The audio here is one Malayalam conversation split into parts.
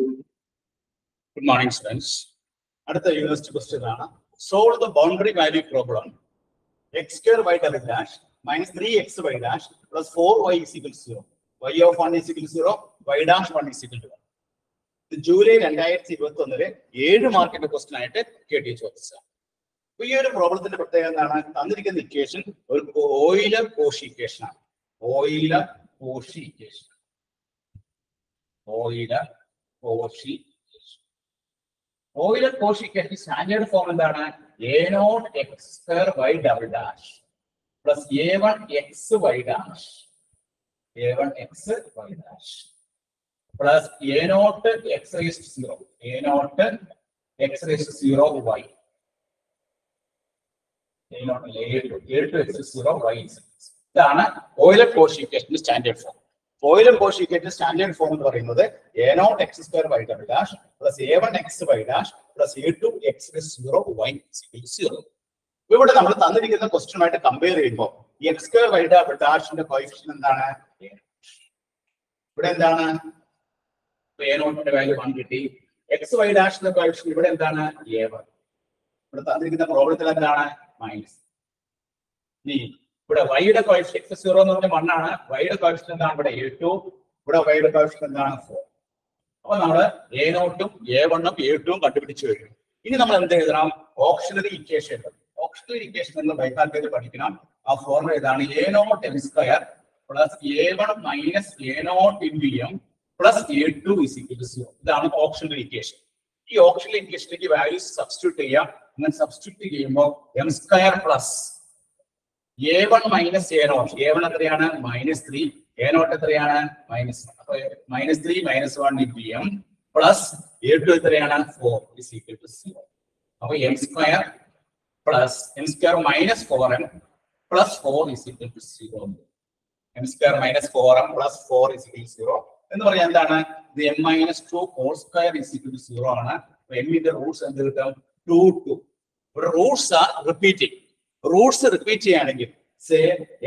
Good morning, students. Another university question. Solve the boundary value problem. X square y double dash minus 3xy dash plus 4y is equal to 0. Y of 1 is equal to 0. Y dash 1 is equal to 1. The July 2021 7 മാർക്കിന്റെ ക്വസ്റ്റ്യൻ ആയിട്ട് കേട്ടി ചോദിച്ചതാണ്. ഈ ഒരു പ്രോബ്ലത്തിന്റെ പ്രത്യേകത എന്താണ്? തന്നിരിക്കുന്ന ഇക്വേഷൻ ഒരു ഓയിലർ-കോഷി ഇക്വേഷൻ ആണ്. Euler-Cauchy equation. Euler-Cauchy standard form എന്താണ്? a0 x square y double dash plus a1 x y dash plus a0 x raised to 0 x raised to 0 y a0 x to 0 y ഇതാണ് Euler-Cauchy standard form. Euler-Cauchy standard form എന്ന് പറയുന്നത് a0 x square y double dash plus a1 x y dash plus a2 x raised to 0 y is equal to 0. ഇവിടെ നമ്മൾ തന്നിരിക്കുന്ന ക്വസ്റ്റ്യനുമായിട്ട് കമ്പയർ ചെയ്യുമ്പോൾ x square y double dashന്റെ കോഎഫിഷ്യന്റ് എന്താണ്? ഇവിടെ എന്താണ്? a0 ന്റെ വാല്യൂ 1 കിട്ടി. x y dashന്റെ കോഎഫിഷ്യന്റ് ഇവിടെ എന്താണ്? a1. ഇവിടെ തന്നിരിക്കുന്ന പ്രോബ്ലത്തിൽ എന്താണ്? മൈനസ്. ഇവിടെ y യുടെ കോഎഫിഷ്യന്റ് x0 എന്ന് പറഞ്ഞാൽ 1 ആണ്. y യുടെ കോഎഫിഷ്യന്റ് എന്താണ്? ഇവിടെ a2. ഇവിടെ y യുടെ കോഎഫിഷ്യന്റ് എന്താണ്? 4. അപ്പോൾ നമ്മൾ a0 ഉം a1 ഉം a2 ഉം കണ്ടുപിടിച്ചു കഴിഞ്ഞു. ഇനി നമ്മൾ എന്ത് എഴുതണം? Auxiliary equation. ഓക്സിലറി ഇക്വേഷൻ എന്ന് ബൈക്കാൽക്കുലേറ്റ് പഠിക്കണം. ആ ഫോർമുല ഇതാണ് a0 m square plus a1 minus a0 into m plus a2 is equal to 0. ഇതാണ് ഓക്സിലറി ഇക്വേഷൻ. ഈ ഓക്സിലറി ഇക്വേഷനിലേക്ക് വാല്യൂസ് സബ്സ്റ്റിറ്റ്യൂട്ട് ചെയ്യാം. അങ്ങനെ സബ്സ്റ്റിറ്റ്യൂട്ട് ചെയ്യുമ്പോൾ m square plus a1 minus a0. a1 എത്രയാണ്? -3. a0 എത്രയാണ്? -1. അപ്പോൾ -3 -1 into m പ്ലസ് a2 എത്രയാണ്? 4 is equal to 0. അപ്പോൾ m square plus m square minus 4m plus 4 is equal to 0. m square minus 4m plus 4 is equal to 0 എന്ന് പറഞ്ഞാൽ എന്താണ്? ഇത് m minus 2 whole square is equal to 0 ആണ്. അപ്പോൾ m ന്റെ റൂട്ട്സ് എന്ത് കിട്ടും? 2 2. ഇവിടെ roots are repeating. Roots repeat ചെയ്യുകയാണെങ്കിൽ say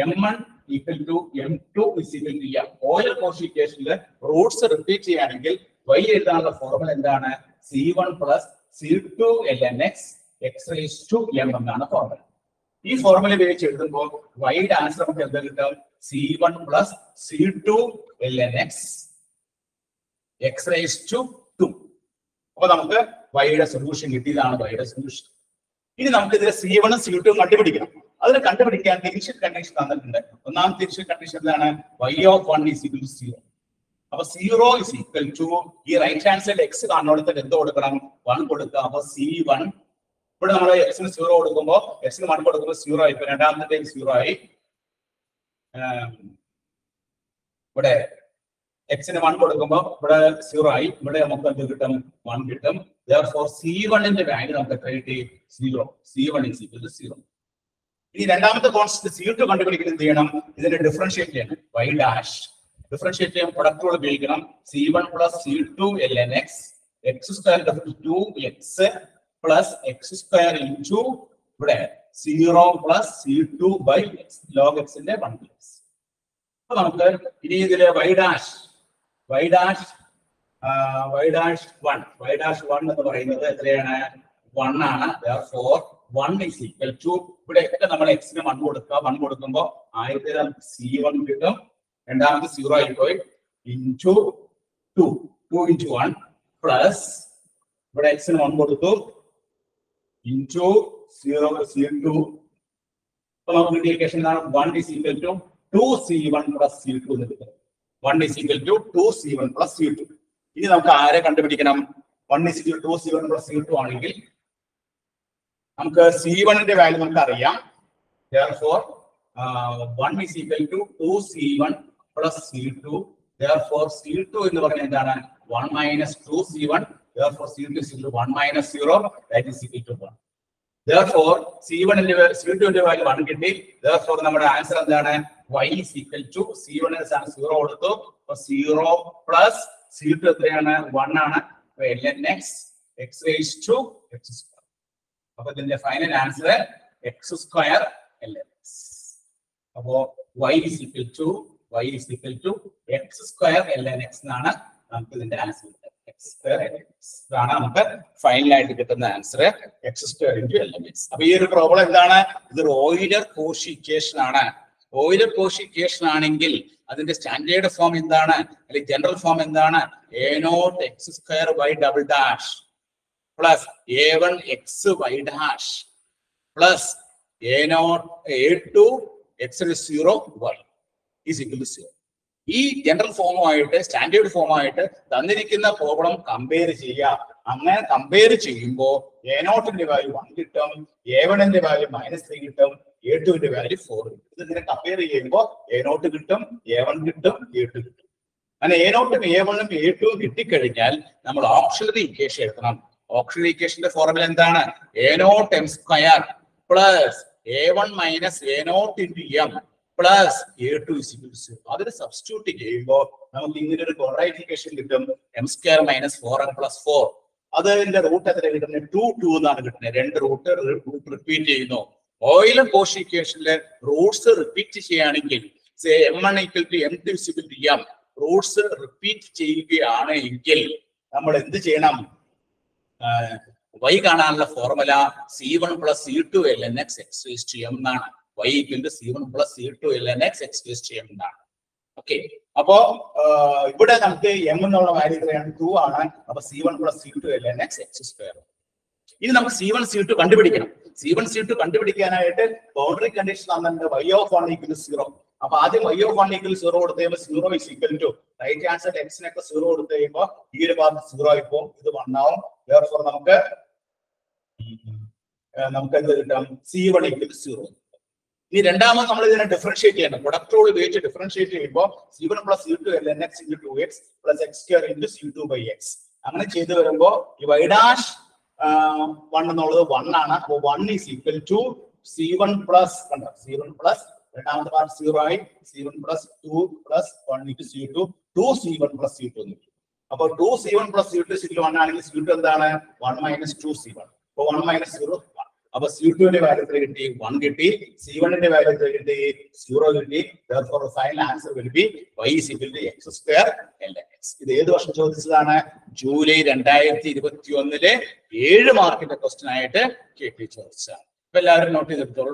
m1 equal to m2 is equal to m. Euler-Cauchy ഇക്വേഷനിൽ റൂട്ട്സ് റിപ്പീറ്റ് ചെയ്യുകയാണെങ്കിൽ y എഴുതാനുള്ള ഫോർമുല എന്താണ്? c1 plus c2 ln x x raised to m എന്നാണ് ഫോർമുല. ഈ ഫോർമുല ഉപയോഗിച്ച് എഴുതുമ്പോൾ y യുടെ ആൻസർ നമുക്ക് എന്താ കിട്ടും? c1 plus c2 ln x x raised to 2. അപ്പോൾ നമുക്ക് y യുടെ സൊല്യൂഷൻ കിട്ടിയതാണ് y യുടെ സൊല്യൂഷൻ. ഇനി നമുക്ക് ഇതിലെ c1 ഉം c2 ഉം കണ്ടുപിടിക്കണം. അതിനെ കണ്ടുപിടിക്കാൻ ഇനിഷ്യൽ കണ്ടീഷൻ തന്നിട്ടുണ്ട്. ഒന്നാമത്തെ ഇനിഷ്യൽ കണ്ടീഷൻ എന്താണ്? y of 1 is equal to 0. അപ്പൊ 0 is equal to ഈ റൈറ്റ് ഹാൻഡ് സൈഡ് x കാണുന്നിടത്ത് എന്ത് കൊടുക്കണം? 1 കൊടുക്കുക. അപ്പൊ c1 ഇവിടെ നമ്മൾ x ന് 0 കൊടുക്കുമ്പോൾ x ന് 1 കൊടുക്കുമ്പോൾ 0 ആയി. ഇപ്പൊ രണ്ടാമത്തെ ടൈം 0 ആയി. ഇവിടെ x ന് 1 കൊടുക്കുമ്പോൾ ഇവിടെ 0 ആയി. ഇവിടെ നമുക്ക് എന്ത് കിട്ടും? 1 കിട്ടും. Therefore c1 ന്റെ വാല്യൂ നമുക്ക് എത്ര കിട്ടി? 0. c1 is equal to 0. ഇനി രണ്ടാമത്തെ കോൺസ്റ്റന്റ് c2 കണ്ടുപിടിക്കാൻ എന്ത് ചെയ്യണം? ഇതിന്റെ ഡിഫറൻഷിയേറ്റ് ചെയ്യണം. y ഡാഷ് ഡിഫറൻഷിയേറ്റ് ചെയ്യാൻ പ്രൊഡക്റ്റ് റൂൾ ഉപയോഗിക്കണം. c1 plus c2 ln x x square 2x plus x square into ഇവിടെ 0 plus c2 by x log x ന്റെ 1 പ്ലസ്. അപ്പൊ നമുക്ക് ഇനി ഇതിലെ y ഡാഷ് 1 എന്ന് പറയുന്നത് എത്രയാണ്? 1 ആണ്. Therefore 1 is equal to ഇവിടെ നമ്മൾ x ന് 1 കൊടുക്കുക. 1 കൊടുക്കുമ്പോൾ ആദ്യത്തെ c1 കിട്ടും. രണ്ടാമത്തെ 0 ആയിപ്പോയി ഇൻടു 2 into 1 പ്ലസ് ഇവിടെ x ന് 1 കൊടുത്തു ഇൻടു 0 c2. അപ്പോൾ നമുക്ക് കിട്ടിയ ഇക്വേഷൻ എന്താണ്? 1 is equal to 2c1 plus c2 എന്ന് കിട്ടും. 1 is equal to 2c1 plus c2. ഇനി നമുക്ക് ആരെ കണ്ടുപിടിക്കണം? 1 is equal to 2c1 plus c2 ആണെങ്കിൽ നമുക്ക് c1 ന്റെ വാല്യൂ നമുക്ക് അറിയാം. Therefore 1 is equal to 2c1 plus c2. Therefore c2 എന്ന് പറഞ്ഞാൽ എന്താണ്? 1 minus 2c1. Therefore c2 is equal to 1 minus 0. That is equal to 1. Therefore c1 ന്റെ c2 ന്റെ വാല്യൂ 1 കിട്ടി. Therefore നമ്മുടെ ആൻസർ എന്താണ്? y is equal to c1 ന് 0 കൊടുത്തു. അപ്പോൾ 0 plus c2 എത്രയാണ്? 1 ആണ്. ln x x raised to x square. അപ്പോൾ ഇതിന്റെ final answer x square ln x. അപ്പോൾ y is equal to x square ln x എന്നാണ് നമുക്ക് ഇതിന്റെ ആൻസർ. x ഇതാണ് നമുക്ക് ഫൈനലായിട്ട് കിട്ടുന്ന ആൻസർ x² × LMX. അപ്പൊ ഈ ഒരു പ്രോബ്ലം എന്താണ്? ഇത് ഓയിലർ-കോഷി ഇക്വേഷൻ ആണ്. ഓയിലർ-കോഷി ഇക്വേഷൻ ആണെങ്കിൽ അതിന്റെ സ്റ്റാൻഡേർഡ് ഫോം എന്താണ്, അല്ലെങ്കിൽ ജനറൽ ഫോം എന്താണ്? a0x² plus a1xy plus a2x0y is equal to 0. ഈ ജനറൽ ഫോമുമായിട്ട് സ്റ്റാൻഡേർഡ് ഫോമായിട്ട് തന്നിരിക്കുന്ന പ്രോബ്ലം കമ്പയർ ചെയ്യുക. അങ്ങനെ കമ്പയർ ചെയ്യുമ്പോൾ a0ന്റെ വാല്യൂ 1 കിട്ടും, a1ന്റെ വാല്യൂ -3 കിട്ടും, a2ന്റെ വാല്യൂ 4 കിട്ടും. ഇതിങ്ങനെ കമ്പയർ ചെയ്യുമ്പോൾ a0 കിട്ടും, a1 കിട്ടും, a2 കിട്ടും. അങ്ങനെ a0ഉം a1ഉം a2ഉം കിട്ടിക്കഴിഞ്ഞാൽ നമ്മൾ ഓക്സിലറി ഇക്വേഷൻ എഴുതണം. ഓക്സിലറി ഇക്വേഷന്റെ ഫോർമുല എന്താണ്? a0m² plus a1 minus a0 × m plus a2 = 0. അതിന് സബ്സ്റ്റിറ്റ്യൂട്ട് ചെയ്യുമ്പോൾ നമുക്ക് ഇങ്ങനെ ഒരു ക്വാഡ്രാറ്റിക് ഇക്വേഷൻ കിട്ടും, m² - 4m + 4. അതിന്റെ റൂട്ട് എത്ര കിട്ടുന്നത്? 2 എന്നാണ് കിട്ടുന്നത്. രണ്ട് റൂട്ട് റിപ്പീറ്റ് ചെയ്യുന്നു. ഓയിലർ-കോഷി ഇക്വേഷനിലെ റൂട്ട്സ് റിപ്പീറ്റ് ചെയ്യുകയാണെങ്കിൽ m1 = m2 = m Roots repeat ചെയ്യുകയാണ് എങ്കിൽ നമ്മൾ എന്ത് ചെയ്യണം? y കാണാനുള്ള formula c1 + c2 ln x x⁻m എന്നാണ്. y = c1 + c2 ln x x⁻m എന്നാണ്. ഓക്കെ, അപ്പോ ഇവിടെ നമുക്ക് m എന്നുള്ള വാല്യൂ എത്രയാണ്? 2 ആണ്. അപ്പൊ c1 + c2 ln x x². ഇനി നമുക്ക് c1 c2 കണ്ടുപിടിക്കണം. c1 c2 കണ്ടുപിടിക്കാനായിട്ട് ബൗണ്ടറി കണ്ടീഷൻ തന്നിട്ടുണ്ട് y(1 = 0). അപ്പൊ ആദ്യം y(1 = 0) കൊടുത്തു കഴിയുമ്പോൾ 0 = റൈറ്റ് ഹാൻഡ് സൈഡ് x-നൊക്കെ 0 കൊടുത്തു കഴിയുമ്പോൾ ഈ ഒരു ഭാഗത്ത് 0 ആയിപ്പോ, ഇത് 1 ആവും. therefore നമുക്ക് എന്ത് കിട്ടും? c1 = 0. ഇനി രണ്ടാമത് നമ്മൾ ഇതിനെ ഡിഫറൻഷിയേറ്റ് ചെയ്യണം. പ്രൊഡക്റ്റ് റൂൾ ഉപയോഗിച്ച് ഡിഫറൻഷിയേറ്റ് ചെയ്യുമ്പോൾ c1 + c2 ln x × 2x + x² × c2/x. അങ്ങനെ ചെയ്തു വരുമ്പോൾ ഈ y'(1) എന്നുള്ളത് 1 ആണ്. അപ്പൊ 1 = c1 + c1 + രണ്ടാമത്തെ പാർട്ട് 0 ആയി, c1 + 2 + 1 × c2 2c1 + c2 എന്ന് കിട്ടും. അപ്പൊ 2c1 + c2 = 1 ആണെങ്കിൽ c2 എന്താണ്? 1 - 2c1. അപ്പൊ 1 - 0 1. അപ്പൊ c2ന്റെ വാല്യൂ എത്ര കിട്ടി? 1 കിട്ടി. c1ന്റെ വാല്യൂ എത്ര കിട്ടി? 0 കിട്ടി. therefore final answer will be y = x² ln x. ഇത് ഏത് വർഷം ചോദിച്ചതാണ്? ജൂലൈ 2021 7 മാർക്കിന്റെ ക്വസ്റ്റ്യൻ ആയിട്ട് KT ചോദിച്ചതാണ്. അപ്പൊ എല്ലാവരും നോട്ട് ചെയ്തെടുത്തോളൂ.